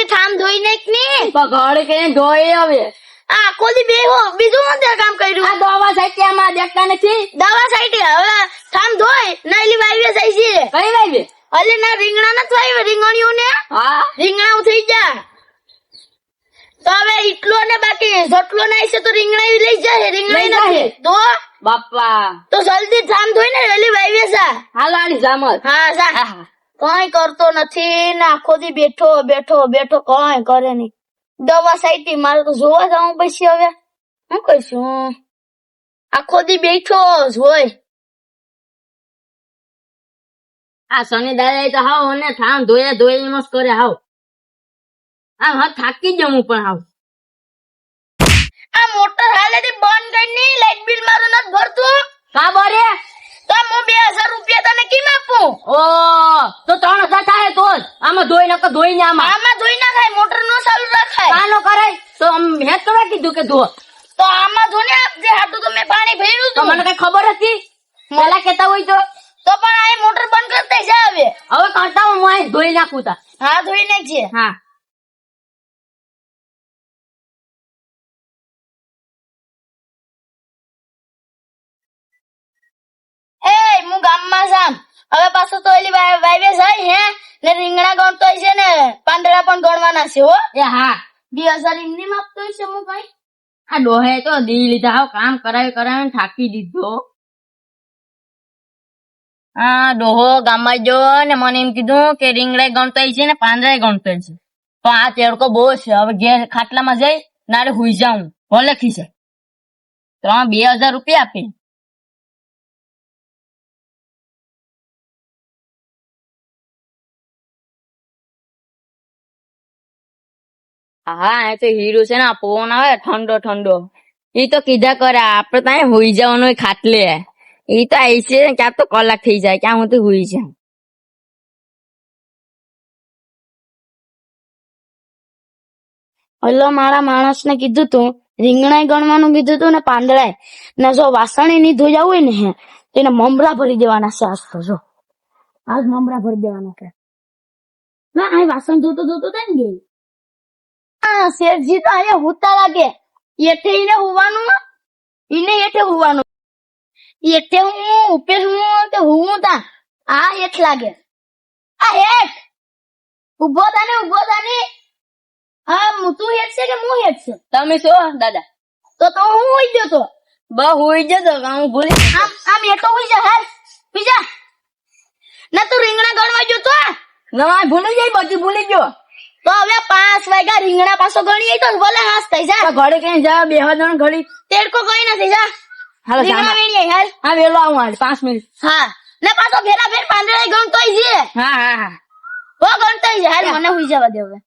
જલ્દી થામ ધોઈ નાખ ને ઘરે કે ધોઈ હવે આખો દી બેહો બીજું શું કામ કર્યું આ દવા સાઈટિયામાં દેખતા નથી દવા સાઈડ હવે થામ ધોઈ નાઈલી વાઈવે જાય છે કઈ લાવી અલે ના રીંગણા નથી વાઈવે રીંગણીઓ ને હા રીંગણા થઈ જા તો હવે એટલો ને બાકી જેટલો નાઈ છે તો રીંગણા લઈ જાય રીંગણા નથી તો બાપા તો જલ્દી થામ ધોઈ ને વેલી વાઈવે જા હાલો આની જામત હા જા કઈ કરતો નથી ને આખો દી બેઠો બેઠો બેઠો કઈ કરે નઈ દવા સાઈટી મારે તો જોવા જવું પછી હવે શું કહીશું આખો દી બેઠો જ હોય આ શનિ દાદા તો હાવ ને થામ ધોઈ મસ્ત કરે હાવ આમ હા થાકી જ હું પણ હાવ આ મોટર હાલે થી બંધ કરી ની લાઈટ બિલ મારું નથી ભરતું કા બોરે તો હું 2000 રૂપિયા તને કેમ આપું ઓ તો 3000 થાય તો જ આમાં ધોઈ ને આમાં ધોઈ ના થાય મોટર નો ચાલુ રાખાય કાનો કરાય તો મેં કરવા કીધું કે ધો તો આમાં જો ને આપજે હાટું તો મેં પાણી ભર્યું તો હતું મને કઈ ખબર હતી પેલા કેતા હોય તો પણ આ મોટર બંધ કરતા જા હવે કરતા હું અહીં ધોઈ નાખું તા હા ધોઈ નાખજે હા એ હું ગામમાં જામ હવે પાછું તો એલી વાઈવે જાય હે ને રીંગણા ગણતો છે ને પાંદડા પણ ગણવાના છે હો એ હા 2000 એમની આપતો છે હું ભાઈ આ ડોહે તો દી લીધા હાવ કામ કરાવી થાકી દીધો હા ડોહો ગામમાં જો ને મને એમ કીધું કે રીંગણા ગણતો છે ને પાંદડા ગણતો છે તો આ તેડકો બહુ છે હવે ઘેર ખાટલામાં જઈ નારે હુઈ જાઉં ભલે ખીસે તો 2000 રૂપિયા આપે હા એ તો હીરો છે ને પવન આવે ઠંડો ઠંડો એ તો કીધા કરે આપડે ત્યાં હુઈ જવાનું ખાટલે એ તો આવી છે ક્યાં તો કલાક થઈ જાય ક્યાં હું તો હુઈ જાઉં ઓલો મારા માણસ ને કીધું તું રીંગણા ગણવાનું કીધું તું ને પાંદડા ને જો વાસણી ની ધોઈ જવું હોય ને હે એને મમરા ભરી દેવાના છે આજ તો જો આજ મમરા ભરી દેવાના છે ના આ વાસણ ધોતો થાય ને ગઈ હા શેઠજી તો અહીંયા હુતા લાગે એઠે એને હોવાનું એને એઠે હોવાનું એઠે હું ઉપે હું કે હું તા આ હેઠ લાગે આ હેઠ ઉભો થાને હા તું હેઠ છે કે હું હેઠ છે તમે શું દાદા તો હું હોઈ ગયો તો બહુ હોઈ જતો હું ભૂલી આમ એઠો હોઈ જા હાલ બીજા ના તું રીંગણા ગણવા ગયો તો ના ભૂલી જાય બધી ભૂલી ગયો તો હવે 5 વાગ્યા રીંગણા પાછો ગણીએ તો ભલે હાસ થઈ જા ઘરે કઈ જા બે જણ ઘડી તેડકો કઈ નથી જા હાલો રીંગણા વેણીએ હાલ હા વેલો આવું હાલ 5 મિનિટ હા ને પાછો ભેરા ભેર પાંદડા ગણતોય છે હા હા હા હો ગણતોય છે હાલ મને હુઈ જવા દે હવે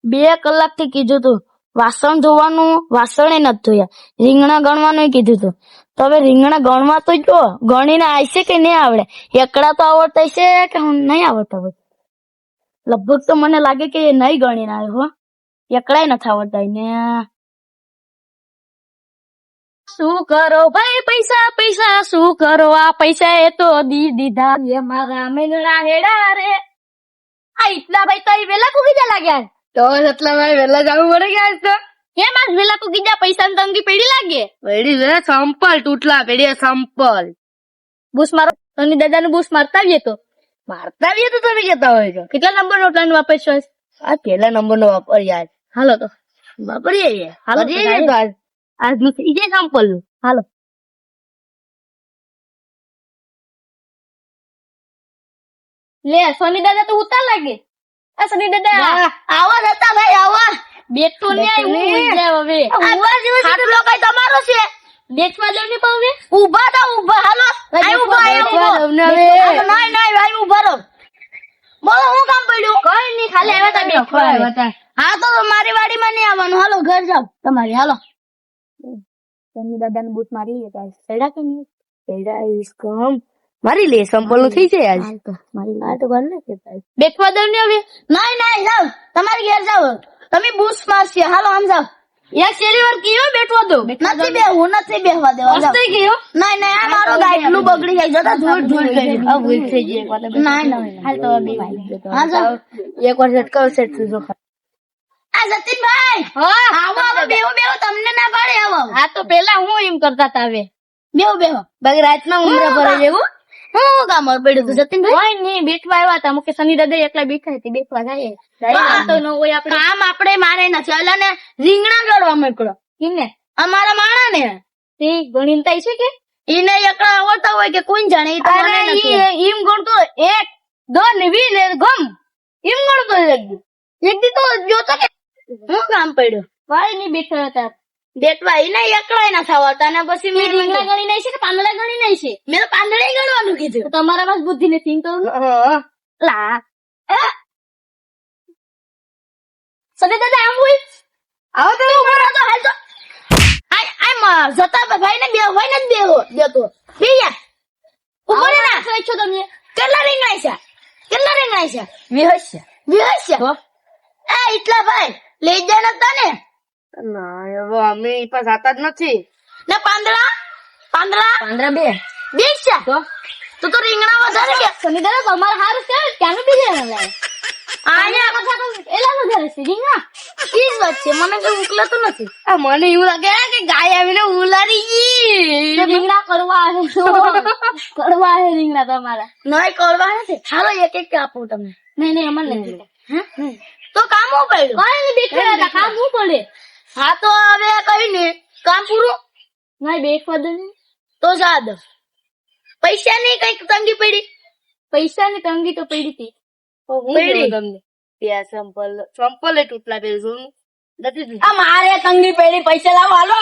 2 કલાક થી કીધું તું વાસણ ધોવાનું વાસણે નથી ધોયા રીંગણા ગણવાનું કીધું તું તો હવે રીંગણા ગણવા તો જો ગણીને આવશે કે નહીં આવડે એકડા તો આવડતા છે કે નહીં આવડતા હોય લગભગ તો મને લાગે કે નહીં ગણીને આવે હો એકડાય નથી આવડતા ને શું કરો ભાઈ પૈસા શું કરો આ પૈસા એ તો દીધા એ મારા મેંગણા હેડા રે આ એટલા ભાઈ તો વેલા કુકી જા લાગ્યા તો એટલા ભાઈ વેલા જવું પડે ગયા તો કેમ આજ વેલા કુકી જા પૈસા ની તંગી પડી લાગે પેડી રે સંપલ તૂટલા પેડી સંપલ બૂસ મારો તની દાદા નું બૂસ મારતા આવીએ તો તમે કેતા હોય છો કેટલા નંબર નો પ્લાન વાપરશો આ પહેલા નંબર નો વાપર યાર હાલો તો વાપરીએ હાલો આજનું થઈ જાય સંપલ નું હાલો લે સોની દાદા તો ઉતાર લાગે આ સોની દાદા આવા હતા ભાઈ આવા બેઠો ને હવે ખાટલો કઈ તમારો છે બેઠવા દો ને પાવે ઊભા થા ઊભા હાલો નહીં ભાઈ ઊભા રહો બોલો હું કામ પડ્યું કઈ નહીં ખાલી આવ્યા તા બેઠવા હા તો મારી વાડીમાં નહીં આવવાનું હાલો ઘર જાવ તમારી હાલો સોની દાદા ને બૂટ મારી લે ગાઈસ સેડા કે નહીં સેડા ઇસ કમ મારી લે સંપલ નું થઈ જાય આજ મારી ના તો ઘર ને કે બેઠવા દો ને હવે નહીં જાવ તમારી ઘેર જાવ તમે બૂસ મારશે હાલો આમ જાવ એક શેરી વાર કયો બેઠો દો નથી બેહવું, નથી બેહવા દેવા. મસ્તી કયો નહીં નહીં, આ મારો ગાઈડનું બગડી જાય. જતા ધૂળ ધૂળ થઈ જાય. આ ભૂલ થઈ ગઈ એક વાર નહીં. હાલ તો બે હા જાઓ. એક વાર સેટ કરો સેટ થજો આ જતીનભાઈ, હા આવો આવો, બેહો બેહો, તમને ના પાડે, આવો. હા તો પેલા હું એમ કરતા તા હવે બેહો બેહો. બાકી રાતના ઉમરા ભરે જેવું હું કામ પડ્યું તું જતીનભાઈ? કોઈ નહીં બેઠવા આવ્યા હતા મુકે શનિ દાદા એકલા બેઠા હતી બેઠવા જાય તો ન હોય આપણે કામ આપણે મારે નથી. અલા ને રીંગણા ગળવા મોકલો કિને અમારા માણા ને. તે ગણીન થાય છે કે ઈને એકલા આવડતા હોય કે કોણ જાણે, ઈ તો મને અરે નથી. ઈ એમ ગણતો 1 2 20 ને ગમ એમ ગણતો એક દી તો જોતો કે હું કામ પડ્યું? ભાઈ ની બેઠા હતા બેટવા ઈને એકલા ના આવડતા ને પછી મેં રીંગણા ગણી નહીં છે કે પાંદડા ગણી નહીં છે મેં તો પાંદડે ગળવાનું કીધું. તો તમારા પાસે બુદ્ધિ નથી એમ તો લા સદે દાદા આમ હોય આવો તો ઉભો રહો તો હાલ તો. આમ જતા ભાઈ ને બે હોય ને બેહો દેતો બેયા ઉભો રહે ના. શું ઈચ્છો તમે કેટલા રીંગણા છે? કેટલા રીંગણા છે? 20 છે 20 છે. એ એટલા ભાઈ લઈ જાય નતા ને? ના હવે અમે ઈ પાસે આતા જ નથી ને પાંદડા પાંદડા 15 20 છે. તો રીંગણા વધારે બે. શનિ દાદા તમારે હારું છે ક્યાંનું બીજે ને આયા એલા વધારે છે રીંગણા ઈ જ વાત છે, મને કઈ ઉકલાતું નથી. આ મને એવું લાગે કે ગાય આવીને ઉલારી ગઈ રીંગણા કરવા આવે કરવા આવે રીંગણા તમારા નહીં કરવા નથી. હાલો એક એક આપું તમને. નહીં અમને નથી તો કામ હું પડ્યું? કઈ નહીં બેઠા હતા કામ શું પડે હા તો હવે કઈ ને કામ પૂરું. નહીં બેઠવા દે તો જા દો. પૈસા ની કઈક તંગી પડી? પૈસા ની તંગી તો પડી હતી પડી? તમને ત્યાં સંપલ એ તૂટલા પહેરું નથી આ મારે તંગી પડી, પૈસા લાવો હાલો.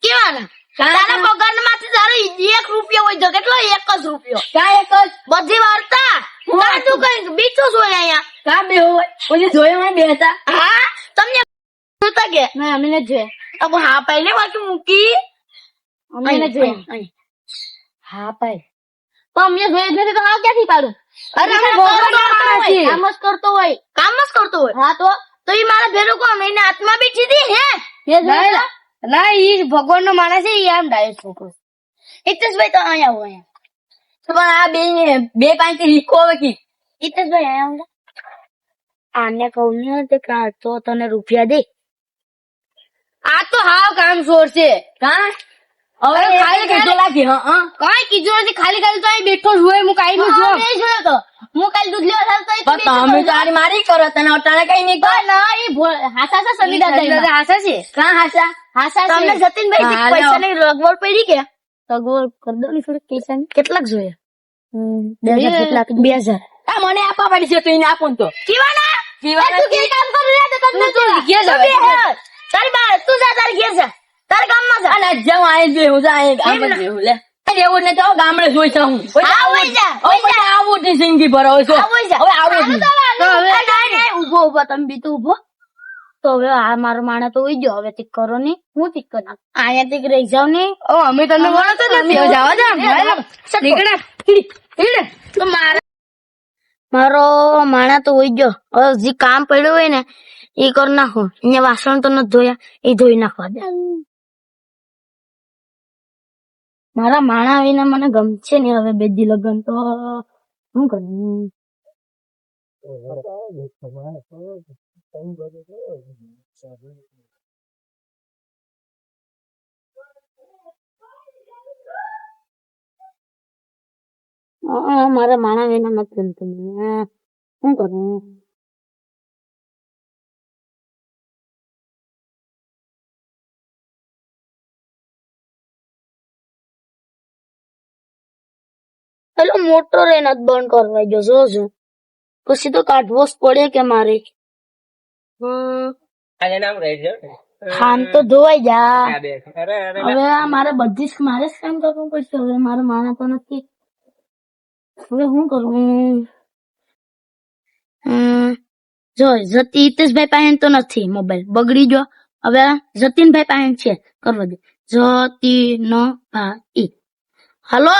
કેવાના? તારા પગાર માંથી તારો 1 રૂપિયો હોય તો કેટલો? 1 જ રૂપિયો. ક્યાં એક જ બધી વાર્તા ના તું કઈ બીજું જોઈ અહીંયા. ક્યાં બે હોય પછી જોયા બે હતા હા તમને જોતા કે ના અમે નથી જોયા अब हाँ पहले बाकी मूकी અમે નથી જોયા हाँ पाई તો અમને જોયા જ નથી તો હા ક્યાંથી પાડું अरे हम भगवान છીએ કામ જ કરતો હોય काम मत करतो હોય હા तो ये मारा भेरो को मैंने आत्मा भी चीदी है એ જોયા ના ઈ ભગવાન નો માણસ છે ઈ આમ ડાયો છોકરો इतेश भाई तो आया हुआ है પણ આ બે પાંચ હીકો હવે કી इतेश भाई आया होगा आने कहूँ नहीं तो क्या तो तने रुपया दे આ તો હાવ કામ છોડ છે કા હવે ખાલી કીધું લાગી હા કઈ કીધું નથી ખાલી ખાલી તો અહીં બેઠો જ હોય હું કાઈ નું જો नहीं જોયો તો હું કાલ દૂધ લેવા જાવ તો તમે તારી મારી કરો તને અટાણે કઈ નહીં કર ના ઈ હાસા છે સની દાદા હાસા છે કા હાસા હાસા છે તમને જતીનભાઈ હા, પૈસા ની રગવડ પડી કે સગવડ કર દો ની થોડી પૈસા ની કેટલાક જોઈએ 2000 કેટલાક 2000 આ મને આપવા પડી છે તો એને આપું તો જીવાના જીવાના તું કે કામ કર રહ્યા તો તમને તું તો ઘેર જા તારી બાર તું જા તારી ઘેર જા તારા ગામમાં જા અને જાઉં આય બે હું જા આય ગામ જ બેહું લે એવું ને તો ગામડે જોઈ જાઉં હા, હોય જા, હોય જા. આવું તે જિંદગી ભરાવો છો હોય જા. હવે આવું જ તો હવે ઉભો ઉભો તમે બી તો ઉભો તો હવે આ મારો માણસ તો ઉઈ ગયો હવે તીક કરો ને હું તીક કરું અહીંયા તીક રહી જાવ ને ઓ અમે તને વળો તો નથી જવા દે નીકળે તો મારો માણા તો ઉઈ ગયો હવે જે કામ પડ્યું હોય ને એ કરી નાખો અહીંયા વાસણ તો નથી ધોયા એ ધોઈ નાખવા દે મારા માણા વિના મને ગમશે ને હવે બેદી લગન તો શું કરું મારા માણા વિના નથી ગમતું મને શું કરું પેલો મોટો રે નથી બંધ કરવા ગયો જો પછી તો કાઢવો જ પડે કે મારે ખાન તો ધોવાઈ જા હવે આ મારે બધી જ મારે જ કામ કરવું પડશે હવે મારે માણા તો નથી હવે શું કરું જો જતી હિતેશભાઈ પાસે તો નથી મોબાઈલ બગડી ગયો હવે જતીનભાઈ પાસે છે કરવા દે જતીનભાઈ હલો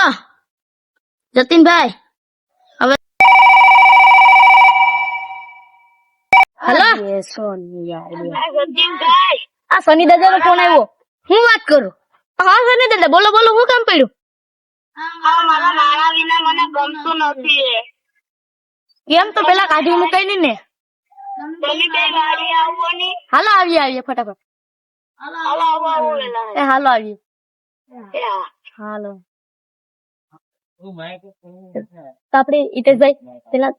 જતીનભાઈ હવે હલો જતીનભાઈ આ સની દાદા નો ફોન આવ્યો. હું વાત કરું? હા સની દાદા, બોલો બોલો, હું કામ પડ્યું? મારા માળા વિના મને ગમતું નથી. કેમ? તો પેલા કાઢી મુકાઈ ની ને. તમે બે ગાડી આવો ને. હાલો આવીએ ફટાફટ. હાલો આવો વેલા. એ હાલો આવીએ. યા. હાલો. તો આપડે હિતેશભાઈ પેલા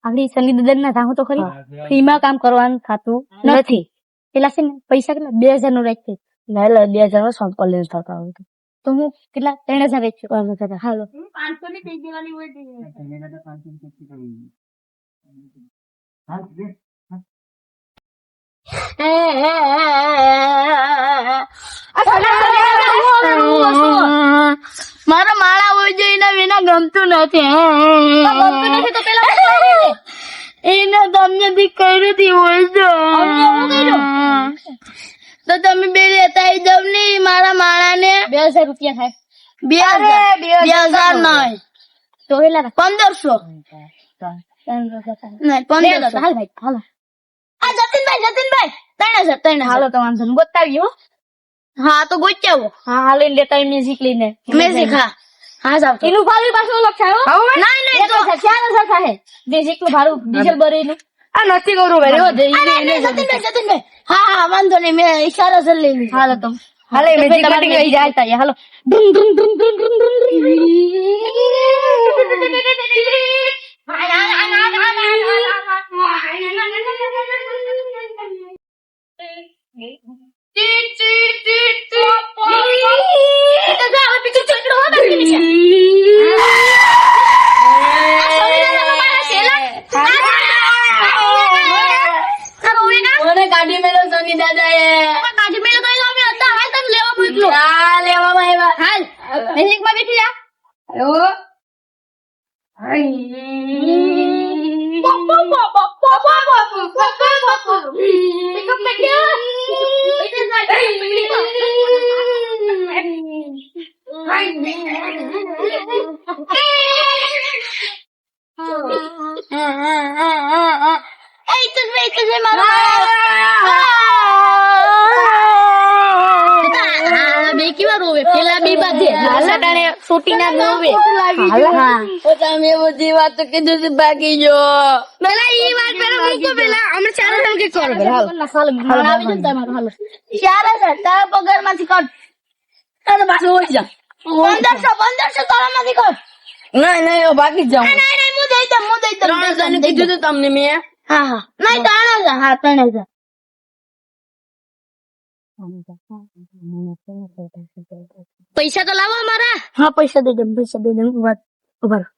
આપડી સની દાદા ના જાહું તો ખરી. ફ્રીમાં કામ કરવાનું થતું નથી. પેલા છે ને પૈસા કેટલા 2000 નું રાખીએ. ના 2000 નો સંપલ લઈને થતા હોય તો હું કેટલા 3000 વેચ્યું. હાલો 500 ની થઈ જવાની હોય. મારા માળા હોય છે એના વિના ગમતું નથી. તો પેલા એને તમને બી કર્યું હોય છે તો તમે બે લેતા આવી જાવ ને મારા માળા ને. 2000 રૂપિયા થાય. 2000 નહીં તો કેટલા? 1500 નહીં 1500. હાલ ભાઈ હાલો. આ જતીનભાઈ 3000 હાલો તો વાંધો નહીં, ગોતાવી હો. હા તો ગોચ્યાવો. હા હાલો ને લેતા મ્યુઝિક લઈને. મેઝિક હા જાવ તો. એનું ભાડું પાછું અલગ થાય હો. નહીં તો 4000 થાય. મ્યુઝિક નું ભાડું ડીઝલ ભરીને. આ નથી કરું ભાઈ. જતીનભાઈ હા વાંધો નહીં, મેં ઈશારા સર લઈ લીધો. હાલો તો હાલે મેજિક કટિંગ લઈ જાય. જાય હાલો. ડુમ ડુમ ડુમ ડુમ ડુમ ડુમ. ગાડી મેળો સોની દાદા એ કાઢી મેળો કઈ લાવ્યો હતા? હાલ તને લેવા મોકલું. લેવામાં આવ્યા. હાલ મેજિક માં બેઠી જા. તમે બધી વાતો કીધું છે બાકી જો પેલા ઈ વાત પેલા મૂકો. પેલા અમે 4000 કે કરો. તારા પગાર માંથી કટ. તારે પાછું હોય જા 1500 તારા માંથી કટ. નહીં બાકી જાવ. નહીં હું દઈ દઉં 3000 કીધું તું તમને મેં. હા નહીં 3000. હા 3000. પૈસા તો લાવો અમારા. હા પૈસા દઈ દઉં. ઉભા રહો.